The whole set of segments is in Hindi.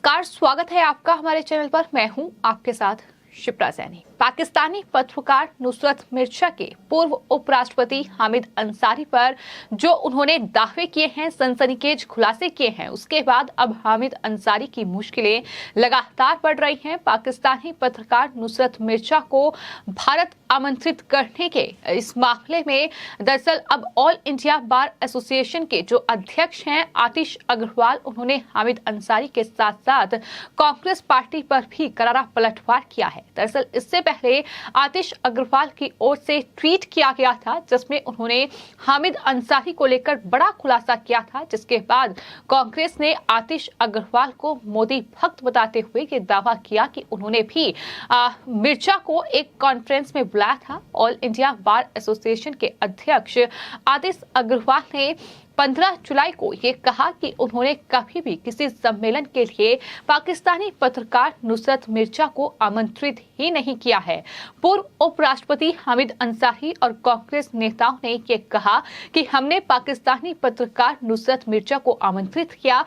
नमस्कार, स्वागत है आपका हमारे चैनल पर। मैं हूं आपके साथ शिप्रा सैनी। पाकिस्तानी पत्रकार नुसरत मिर्जा के पूर्व उपराष्ट्रपति हामिद अंसारी पर जो उन्होंने दावे किए हैं, सनसनीखेज खुलासे किए हैं, उसके बाद अब हामिद अंसारी की मुश्किलें लगातार बढ़ रही हैं। पाकिस्तानी पत्रकार नुसरत मिर्जा को भारत आमंत्रित करने के इस मामले में दरअसल अब ऑल इंडिया बार एसोसिएशन के जो अध्यक्ष हैं आतिश अग्रवाल, उन्होंने हामिद अंसारी के साथ साथ कांग्रेस पार्टी पर भी करारा पलटवार किया है। दरअसल इससे पहले आतिश अग्रवाल की ओर से ट्वीट किया गया था जिसमें उन्होंने हामिद अंसारी को लेकर बड़ा खुलासा किया था, जिसके बाद कांग्रेस ने आतिश अग्रवाल को मोदी भक्त बताते हुए ये दावा किया कि उन्होंने भी मिर्जा को एक कॉन्फ्रेंस में बुलाया था। ऑल इंडिया बार एसोसिएशन के अध्यक्ष आतिश अग्रवाल ने 15 जुलाई को ये कहा कि उन्होंने कभी भी किसी सम्मेलन के लिए पाकिस्तानी पत्रकार नुसरत मिर्जा को आमंत्रित ही नहीं किया है। पूर्व उपराष्ट्रपति हामिद अंसारी और कांग्रेस नेताओं ने ये कहा कि हमने पाकिस्तानी पत्रकार नुसरत मिर्जा को आमंत्रित किया।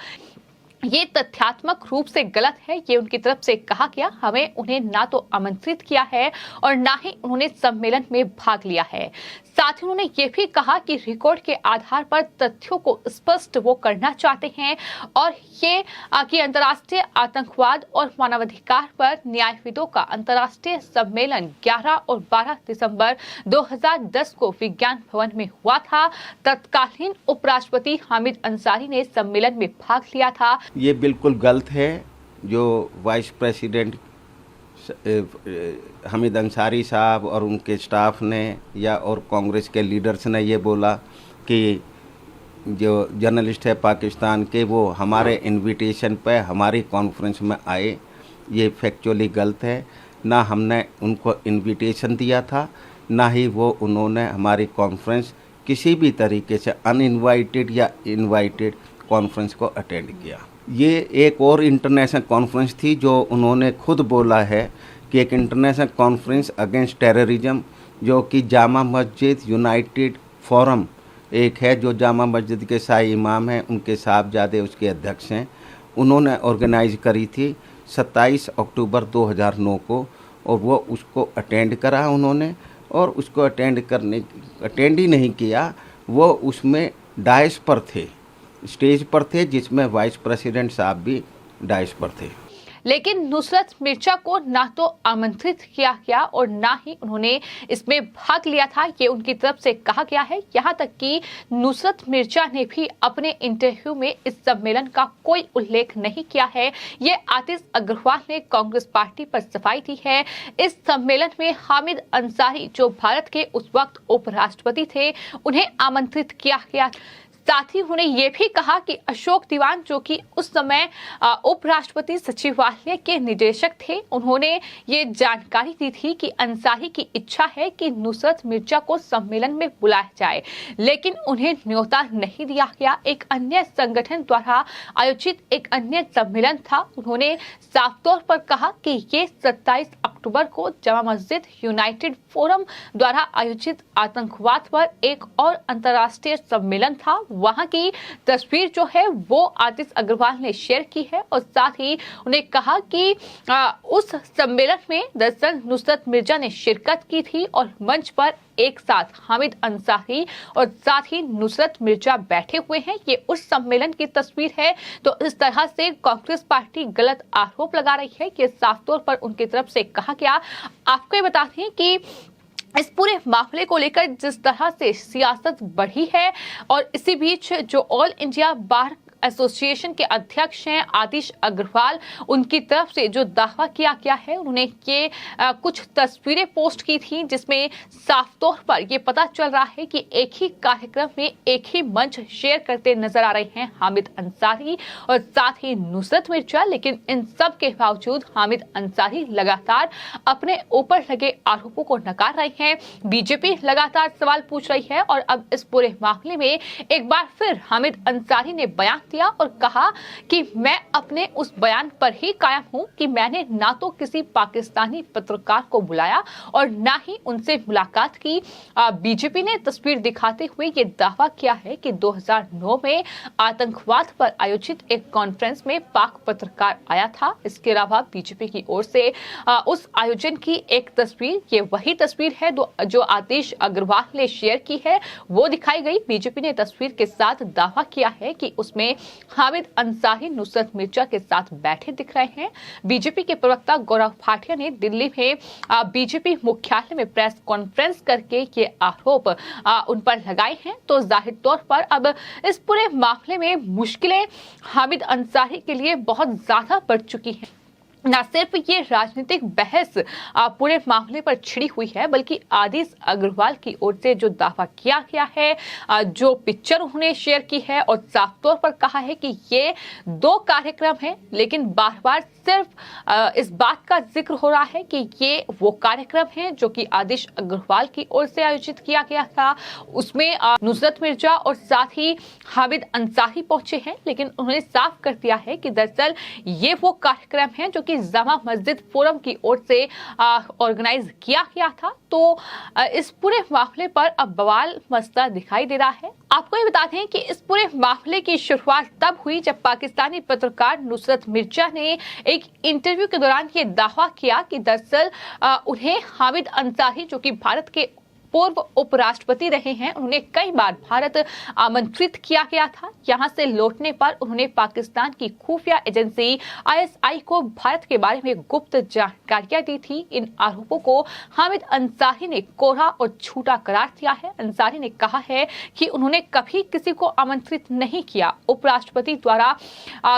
ये तथ्यात्मक रूप से गलत है। ये उनकी तरफ से कहा गया। हमें उन्हें ना तो आमंत्रित किया है और ना ही उन्होंने सम्मेलन में भाग लिया है। साथ ही उन्होंने ये भी कहा कि रिकॉर्ड के आधार पर तथ्यों को स्पष्ट वो करना चाहते हैं और ये कि अंतर्राष्ट्रीय आतंकवाद और मानवाधिकार पर न्यायविदों का अंतर्राष्ट्रीय सम्मेलन 11 और 12 दिसंबर 2010 को विज्ञान भवन में हुआ था। तत्कालीन उपराष्ट्रपति हामिद अंसारी ने सम्मेलन में भाग लिया था। ये बिल्कुल गलत है जो वाइस प्रेसिडेंट हामिद अंसारी साहब और उनके स्टाफ ने या और कांग्रेस के लीडर्स ने ये बोला कि जो जर्नलिस्ट है पाकिस्तान के वो हमारे इनविटेशन पे हमारी कॉन्फ्रेंस में आए। ये फैक्चुअली गलत है। ना हमने उनको इनविटेशन दिया था, ना ही वो उन्होंने हमारी कॉन्फ्रेंस किसी भी तरीके से अनइनवाइटेड या इनवाइटेड कॉन्फ्रेंस को अटेंड किया। ये एक और इंटरनेशनल कॉन्फ्रेंस थी जो उन्होंने खुद बोला है कि एक इंटरनेशनल कॉन्फ्रेंस अगेंस्ट टेररिज्म जो कि जामा मस्जिद यूनाइटेड फोरम एक है, जो जामा मस्जिद के शाही इमाम हैं, उनके साहबजादे उसके अध्यक्ष हैं, उन्होंने ऑर्गेनाइज करी थी 27 अक्टूबर 2009 को। और वो उसको अटेंड करा उन्होंने, और उसको अटेंड ही नहीं किया, वो उसमें डायस पर थे, स्टेज पर थे, जिसमें वाइस प्रेसिडेंट साहब भी डायस पर थे। लेकिन नुसरत मिर्जा को ना तो आमंत्रित किया गया और ना ही उन्होंने इसमें भाग लिया था, ये उनकी तरफ से कहा गया है। यहाँ तक कि नुसरत मिर्जा ने भी अपने इंटरव्यू में इस सम्मेलन का कोई उल्लेख नहीं किया है। ये आतिश अग्रवाल ने कांग्रेस पार्टी पर सफाई दी है। इस सम्मेलन में हामिद अंसारी जो भारत के उस वक्त उपराष्ट्रपति थे, उन्हें आमंत्रित किया गया। साथ ही उन्होंने ये भी कहा कि अशोक दीवान जो कि उस समय उपराष्ट्रपति सचिवालय के निदेशक थे, उन्होंने ये जानकारी दी थी कि अंसारी की इच्छा है कि नुसरत मिर्जा को सम्मेलन में बुलाया जाए, लेकिन उन्हें न्योता नहीं दिया गया। एक अन्य संगठन द्वारा आयोजित एक अन्य सम्मेलन था। उन्होंने साफ तौर पर कहा कि ये 27 अक्टूबर को जामा मस्जिद यूनाइटेड फोरम द्वारा आयोजित आतंकवाद पर एक और अंतर्राष्ट्रीय सम्मेलन था। वहां की तस्वीर जो है वो आतिश अग्रवाल ने शेयर की है और साथ ही उन्हें कहा कि उस सम्मेलन में दरअसल नुसरत मिर्जा ने शिरकत की थी और मंच पर एक साथ हामिद अंसारी और साथ ही नुसरत मिर्जा बैठे हुए हैं। ये उस सम्मेलन की तस्वीर है। तो इस तरह से कांग्रेस पार्टी गलत आरोप लगा रही है कि साफ तौर पर उनकी तरफ से कहा गया। आपको ये बताते हैं कि इस पूरे मामले को लेकर जिस तरह से सियासत बढ़ी है और इसी बीच जो ऑल इंडिया बार एसोसिएशन के अध्यक्ष हैं आतिश अग्रवाल, उनकी तरफ से जो दावा किया गया है, उन्होंने ये कुछ तस्वीरें पोस्ट की थी जिसमें साफ तौर पर ये पता चल रहा है कि एक ही कार्यक्रम में एक ही मंच शेयर करते नजर आ रहे हैं हामिद अंसारी और साथ ही नुसरत मिर्जा। लेकिन इन सब के बावजूद हामिद अंसारी लगातार अपने ऊपर लगे आरोपों को नकार रहे हैं। बीजेपी लगातार सवाल पूछ रही है और अब इस पूरे मामले में एक बार फिर हामिद अंसारी ने बयान दिया और कहा कि मैं अपने उस बयान पर ही कायम हूं कि मैंने ना तो किसी पाकिस्तानी पत्रकार को बुलाया और ना ही उनसे मुलाकात की। बीजेपी ने तस्वीर दिखाते हुए ये दावा किया है कि 2009 में आतंकवाद पर आयोजित एक कॉन्फ्रेंस में पाक पत्रकार आया था। इसके अलावा बीजेपी की ओर से उस आयोजन की एक तस्वीर, ये वही तस्वीर है जो आतिश अग्रवाल ने शेयर की है, वो दिखाई गई। बीजेपी ने तस्वीर के साथ दावा किया है कि उसमें हामिद अंसारी नुसरत मिर्जा के साथ बैठे दिख रहे हैं। बीजेपी के प्रवक्ता गौरव भाटिया ने दिल्ली में बीजेपी मुख्यालय में प्रेस कॉन्फ्रेंस करके ये आरोप उन पर लगाए हैं। तो जाहिर तौर पर अब इस पूरे मामले में मुश्किलें हामिद अंसारी के लिए बहुत ज्यादा बढ़ चुकी हैं। न सिर्फ ये राजनीतिक बहस पूरे मामले पर छिड़ी हुई है, बल्कि आतिश अग्रवाल की ओर से जो दावा किया गया है, जो पिक्चर उन्होंने शेयर की है और साफ तौर पर कहा है कि ये 2 कार्यक्रम हैं, लेकिन बार बार सिर्फ इस बात का जिक्र हो रहा है कि ये वो कार्यक्रम हैं जो कि आतिश अग्रवाल की ओर से आयोजित किया गया था। उसमें नुसरत मिर्जा और साथ ही हामिद अंसारी पहुंचे हैं, लेकिन उन्होंने साफ कर दिया है कि दरअसल ये वो कार्यक्रम हैं जो कि जामा मस्जिद फोरम की ओर से ऑर्गेनाइज किया गया था। तो इस पूरे मामले पर अब बवाल मचता दिखाई दे रहा है। आपको ये बता दें कि इस पूरे मामले की शुरुआत तब हुई जब पाकिस्तानी पत्रकार नुसरत मिर्जा ने एक इंटरव्यू के दौरान ये दावा किया कि दरअसल उन्हें हामिद अंसारी, जो कि भारत के पूर्व उपराष्ट्रपति रहे हैं, उन्हें कई बार भारत आमंत्रित किया गया था। यहां से लौटने पर उन्होंने पाकिस्तान की खुफिया एजेंसी ISI को भारत के बारे में गुप्त जानकारियां दी थी। इन आरोपों को हामिद अंसारी ने कोरा और झूठा करार दिया है। अंसारी ने कहा है कि उन्होंने कभी किसी को आमंत्रित नहीं किया। उपराष्ट्रपति द्वारा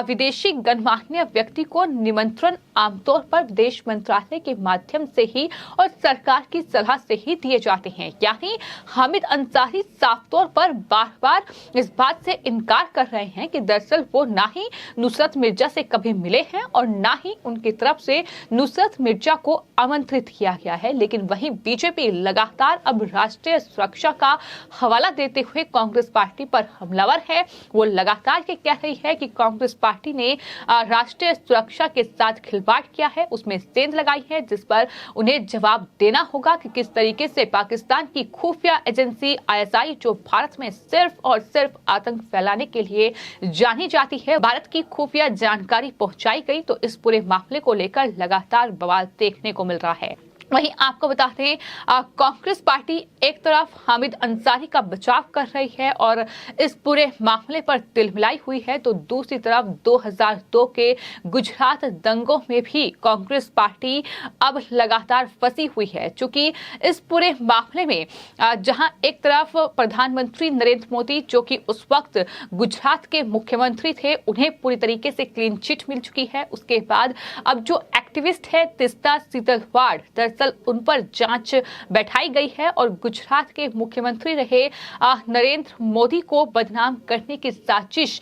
विदेशी गणमान्य व्यक्ति को निमंत्रण आमतौर पर विदेश मंत्रालय के माध्यम से ही और सरकार की सलाह से ही दिए जाते हैं। यानी हामिद अंसारी साफ तौर पर बार बार इस बात से इनकार कर रहे हैं कि दरअसल वो ना ही नुसरत मिर्जा से कभी मिले हैं और ना ही उनकी तरफ से नुसरत मिर्जा को आमंत्रित किया गया है। लेकिन वहीं बीजेपी लगातार अब राष्ट्रीय सुरक्षा का हवाला देते हुए कांग्रेस पार्टी पर हमलावर है। वो लगातार ये कह रही है कि कांग्रेस पार्टी ने राष्ट्रीय सुरक्षा के साथ खिलवाड़ किया है, उसमें सेंध लगाई है, जिस पर उन्हें जवाब देना होगा कि किस तरीके से पाकिस्तान की खुफिया एजेंसी ISI, जो भारत में सिर्फ और सिर्फ आतंक फैलाने के लिए जानी जाती है, भारत की खुफिया जानकारी पहुंचाई गई। तो इस पूरे मामले को लेकर लगातार बवाल देखने को मिल रहा है। वहीं आपको बता दें, कांग्रेस पार्टी एक तरफ हामिद अंसारी का बचाव कर रही है और इस पूरे मामले पर तिलमिलाई हुई है, तो दूसरी तरफ 2002 के गुजरात दंगों में भी कांग्रेस पार्टी अब लगातार फंसी हुई है। चूंकि इस पूरे मामले में जहां एक तरफ प्रधानमंत्री नरेंद्र मोदी, जो कि उस वक्त गुजरात के मुख्यमंत्री थे, उन्हें पूरी तरीके से क्लीन चिट मिल चुकी है। उसके बाद अब जो एक्टिविस्ट है तीस्ता सीतलवाड़, उन पर जांच बैठाई गई है और गुजरात के मुख्यमंत्री रहे नरेंद्र मोदी को बदनाम करने की साजिश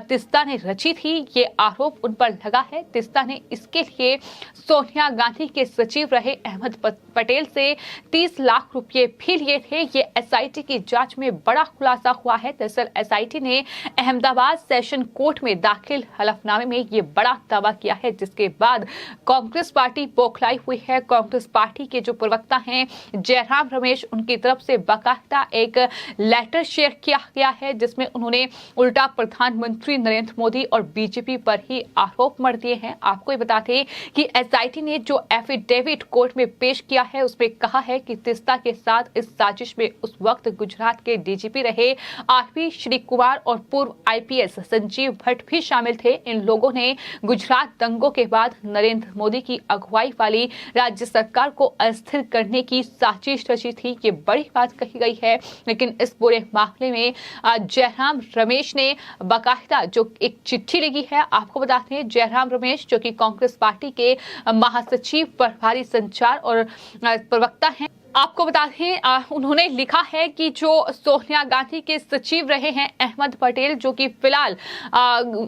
तीस्ता ने रची थी। ये आरोप उन पर लगा है। तीस्ता ने इसके लिए सोनिया गांधी के सचिव रहे अहमद पटेल से 30 लाख रुपए भी लिए थे। ये SIT की जांच में बड़ा खुलासा हुआ है। दरअसल SIT ने अहमदाबाद सेशन कोर्ट में दाखिल हलफनामे में ये बड़ा दावा किया है, जिसके बाद कांग्रेस पार्टी बौखलाई हुई है। कांग्रेस पार्टी के जो प्रवक्ता हैं जयराम रमेश, उनकी तरफ से बाकायदा एक लेटर शेयर किया गया है, जिसमें उन्होंने उल्टा प्रधानमंत्री नरेंद्र मोदी और बीजेपी पर ही आरोप मढ़ दिए हैं। आपको ये बता दें कि SIT ने जो एफिडेविट कोर्ट में पेश किया है, उसमें कहा है कि तीस्ता के साथ इस साजिश में उस वक्त गुजरात के DGP रहे RP श्री कुमार और पूर्व IPS संजीव भट्ट भी शामिल थे। इन लोगों ने गुजरात दंगों के बाद नरेंद्र मोदी की अगुवाई वाली राज्य सरकार को अस्थिर करने की साजिश रची थी। ये बड़ी बात कही गई है। लेकिन इस पूरे मामले में जयराम रमेश ने बाकायदा जो एक चिट्ठी लिखी है, आपको बताते हैं जयराम रमेश, जो कि कांग्रेस पार्टी के महासचिव प्रभारी संचार और प्रवक्ता हैं, आपको बता दें उन्होंने लिखा है कि जो सोनिया गांधी के सचिव रहे हैं अहमद पटेल, जो कि फिलहाल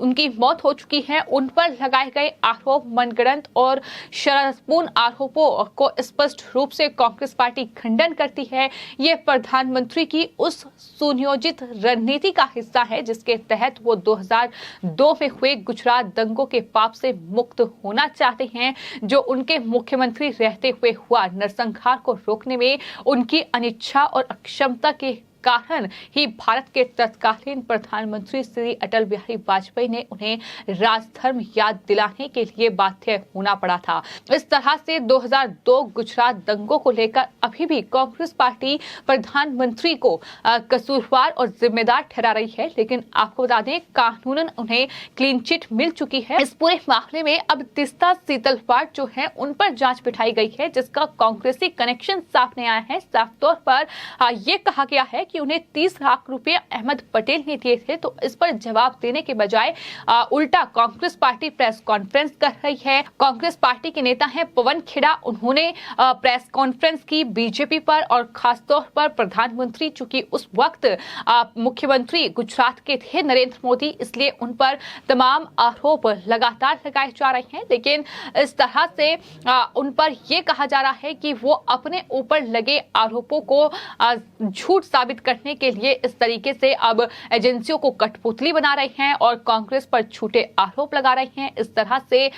उनकी मौत हो चुकी है, उन पर लगाए गए आरोप मनगढ़ंत और शरारतपूर्ण आरोपों को स्पष्ट रूप से कांग्रेस पार्टी खंडन करती है। ये प्रधानमंत्री की उस सुनियोजित रणनीति का हिस्सा है जिसके तहत वो 2002 में हुए गुजरात दंगों के पाप से मुक्त होना चाहते हैं, जो उनके मुख्यमंत्री रहते हुए हुआ नरसंहार को रोकने में उनकी अनिच्छा और अक्षमता के कारण ही भारत के तत्कालीन प्रधानमंत्री श्री अटल बिहारी वाजपेयी ने उन्हें राजधर्म याद दिलाने के लिए बाध्य होना पड़ा था। इस तरह से 2002 गुजरात दंगों को लेकर अभी भी कांग्रेस पार्टी प्रधानमंत्री को कसूरवार और जिम्मेदार ठहरा रही है, लेकिन आपको बता दें कानूनन उन्हें क्लीन चिट मिल चुकी है। इस पूरे मामले में अब तीस्ता सीतलवाड़ जो है उन पर जांच बिठाई गई है, जिसका कांग्रेसी कनेक्शन सामने आया है। साफ तौर पर ये कहा गया है कि उन्हें 30 लाख रुपए अहमद पटेल ने दिए थे, तो इस पर जवाब देने के बजाय उल्टा कांग्रेस पार्टी प्रेस कॉन्फ्रेंस कर रही है। कांग्रेस पार्टी के नेता हैं पवन खेड़ा, उन्होंने प्रेस कॉन्फ्रेंस की बीजेपी पर और खासतौर पर प्रधानमंत्री, चूंकि उस वक्त मुख्यमंत्री गुजरात के थे नरेंद्र मोदी, इसलिए उन पर तमाम आरोप लगातार लगाए जा रहे हैं। लेकिन इस तरह से उन पर यह कहा जा रहा है कि वो अपने ऊपर लगे आरोपों को झूठ साबित करने के लिए इस तरीके से अब एजेंसियों को कठपुतली बना रहे हैं और कांग्रेस पर झूठे आरोप लगा रहे हैं। इस तरह से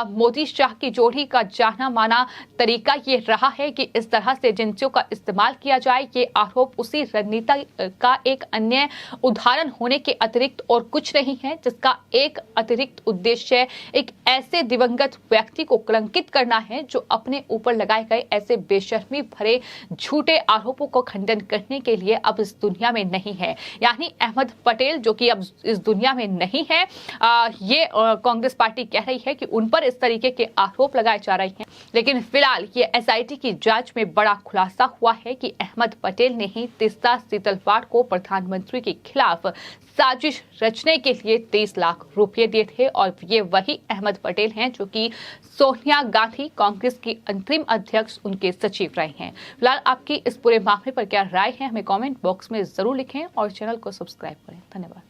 मोदी शाह की जोड़ी का जाना माना तरीका ये रहा है कि इस तरह से एजेंसियों का इस्तेमाल किया जाए। ये आरोप उसी रणनीति का एक अन्य उदाहरण होने के अतिरिक्त और कुछ नहीं है, जिसका एक अतिरिक्त उद्देश्य एक ऐसे दिवंगत व्यक्ति को कलंकित करना है जो अपने ऊपर लगाए गए ऐसे बेशर्मी भरे झूठे आरोपों को खंडन करने के लिए अब इस दुनिया में नहीं है। यानी अहमद पटेल जो कि अब इस दुनिया में नहीं है, ये कांग्रेस पार्टी कह रही है कि उन पर इस तरीके के आरोप लगाए जा रहे हैं। लेकिन फिलहाल ये एसआईटी की जांच में बड़ा खुलासा हुआ है कि अहमद पटेल ने ही तीस्ता सीतलवाड़ को प्रधानमंत्री के खिलाफ साजिश रचने के लिए 30 लाख रुपए दिए थे और ये वही अहमद पटेल हैं जो कि सोनिया गांधी कांग्रेस की अंतरिम अध्यक्ष उनके सचिव रहे हैं। फिलहाल आपकी इस पूरे मामले पर क्या राय है हमें कमेंट बॉक्स में जरूर लिखें और चैनल को सब्सक्राइब करें। धन्यवाद।